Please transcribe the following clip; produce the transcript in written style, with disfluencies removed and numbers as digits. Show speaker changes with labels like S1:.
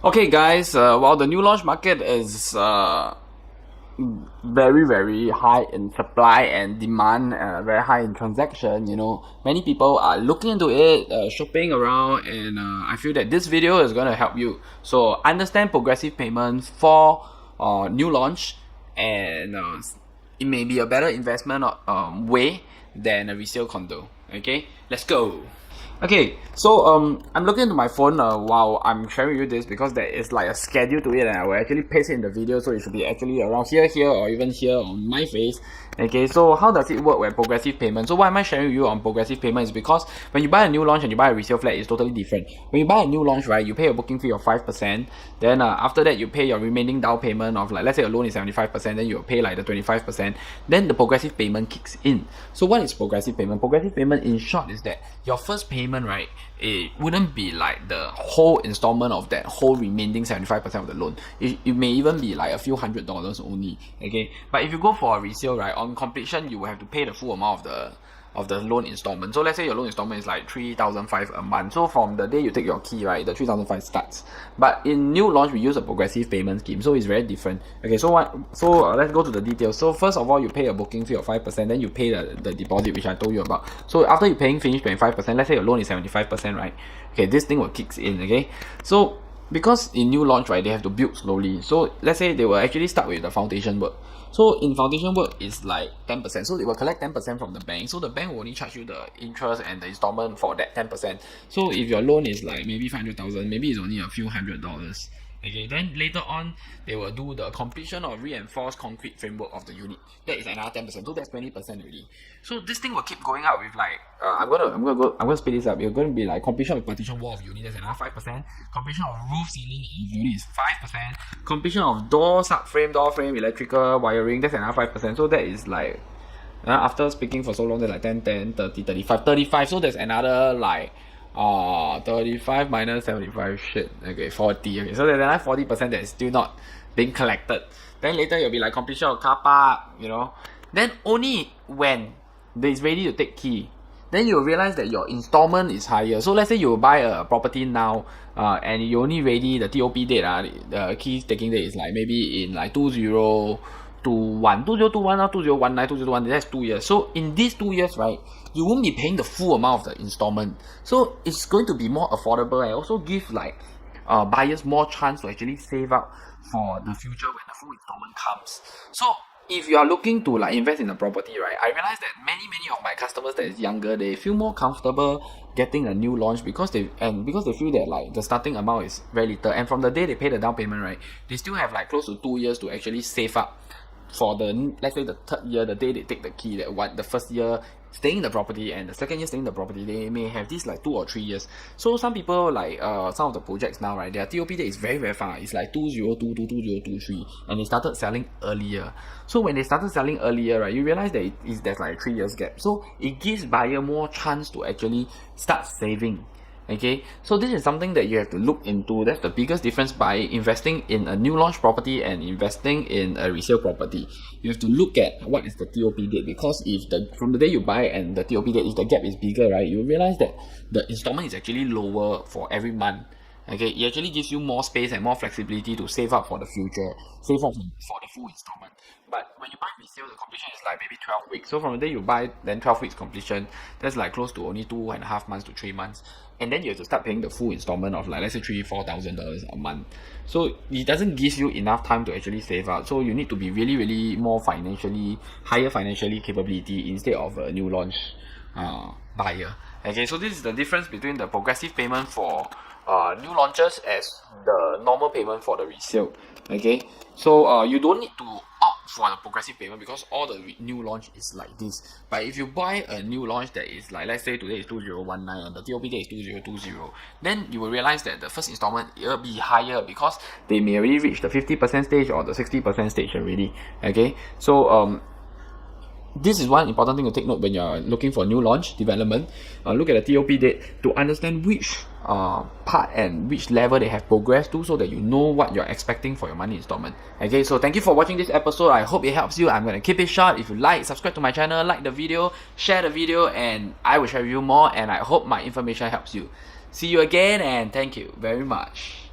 S1: Okay, guys. While the new launch market is very high in supply and demand, very high in transaction, many people are looking into it, shopping around, and I feel that this video is going to help you. So understand progressive payments for new launch, and it may be a better investment way than a resale condo. Okay, let's go. Okay, so I'm looking into my phone while I'm sharing you this, because there is like a schedule to it, and I will actually paste it in the video, so it should be actually around here, or even here on my face. Okay, so how does it work with progressive payment? So why am I sharing you on progressive payment is because when you buy a new launch and you buy a resale flat, it's totally different. When you buy a new launch, right, you pay a booking fee of 5%, then after that you pay your remaining down payment of, like, let's say a loan is 75%, then you'll pay like the 25%, then the progressive payment kicks in. So what is progressive payment? Progressive payment in short is that your first payment, right, it wouldn't be like the whole installment of that whole remaining 75% of the loan. It may even be like a few $100s only. Okay, but if you go for a resale, right, on completion you will have to pay the full amount of the loan installment. So let's say your loan installment is like $3,500 a month. So from the day you take your key, right, the $3,500 starts. But in new launch we use a progressive payment scheme, so it's very different. Okay, so let's go to the details. So first of all, you pay a booking fee of 5%, then you pay the deposit, which I told you about. So after you paying finish 25%, let's say your loan is 75%, right? Okay, this thing will kicks in. Okay, so because in new launch, right, they have to build slowly. So let's say they will actually start with the foundation work. So in foundation work is like 10%. So they will collect 10% from the bank. So the bank will only charge you the interest and the installment for that 10%. So if your loan is like maybe 500,000, maybe it's only a few $100s. Okay, then later on they will do the completion of reinforced concrete framework of the unit. That is another 10%. So that's 20% already. So this thing will keep going up with like I'm gonna speed this up. You're going to be like completion of partition wall of unit, that's another 5%. Completion of roof ceiling of unit is 5%. Completion of door frame, electrical wiring, that's another 5%. So that is like after speaking for so long, that's like 10, 30, 35. So there's another like 35 minus 75, shit, okay, 40. Okay, so there's another 40% that is still not being collected. Then later you'll be like completion of car park, then only when it's ready to take key, then you'll realize that your installment is higher. So let's say you buy a property now, and you only ready the TOP date, the key taking date is like maybe in like 2021 or 2019, 2021, that's 2 years. So in these 2 years, right, you won't be paying the full amount of the installment. So it's going to be more affordable, and also give like buyers more chance to actually save up for the future when the full installment comes. So if you are looking to like invest in a property, right, I realize that many of my customers that is younger, they feel more comfortable getting a new launch because they feel that like the starting amount is very little, and from the day they pay the down payment, right, they still have like close to 2 years to actually save up for the, let's say, the third year, the day they take the key, the first year staying in the property and the second year staying in the property, they may have this like 2 or 3 years. So some people, like some of the projects now, right, their TOP date is very far. It's like 2022, 2023, and they started selling earlier. So when they started selling earlier, right, you realize that there's like a 3 years gap. So it gives buyer more chance to actually start saving. Okay, so this is something that you have to look into. That's the biggest difference by investing in a new launch property and investing in a resale property. You have to look at what is the TOP date, because if from the day you buy and the TOP date, if the gap is bigger, right, you realize that the installment is actually lower for every month. Okay, it actually gives you more space and more flexibility to save up for the future, save up for the full installment. But when you buy resale, the completion is like maybe 12 weeks. So from the day you buy, then 12 weeks completion, that's like close to only 2.5 months to 3 months. And then you have to start paying the full installment of like, let's say, $3,000-$4,000 a month. So it doesn't give you enough time to actually save up. So you need to be really more higher financially capability instead of a new launch buyer. Okay, so this is the difference between the progressive payment for new launches as the normal payment for the resale. Okay, so you don't need to opt for the progressive payment because all the new launch is like this. But if you buy a new launch that is like, let's say today is 2019 and the TOP date is 2020, then you will realize that the first installment will be higher because they may already reach the 50% stage or the 60% stage already. Okay, so this is one important thing to take note when you're looking for new launch development. Look at the TOP date to understand which part and which level they have progressed to, so that you know what you're expecting for your money installment. Okay, so thank you for watching this episode. I hope it helps you. I'm going to keep it short. If you like, subscribe to my channel, like the video, share the video, and I will share with you more, and I hope my information helps you. See you again, and thank you very much.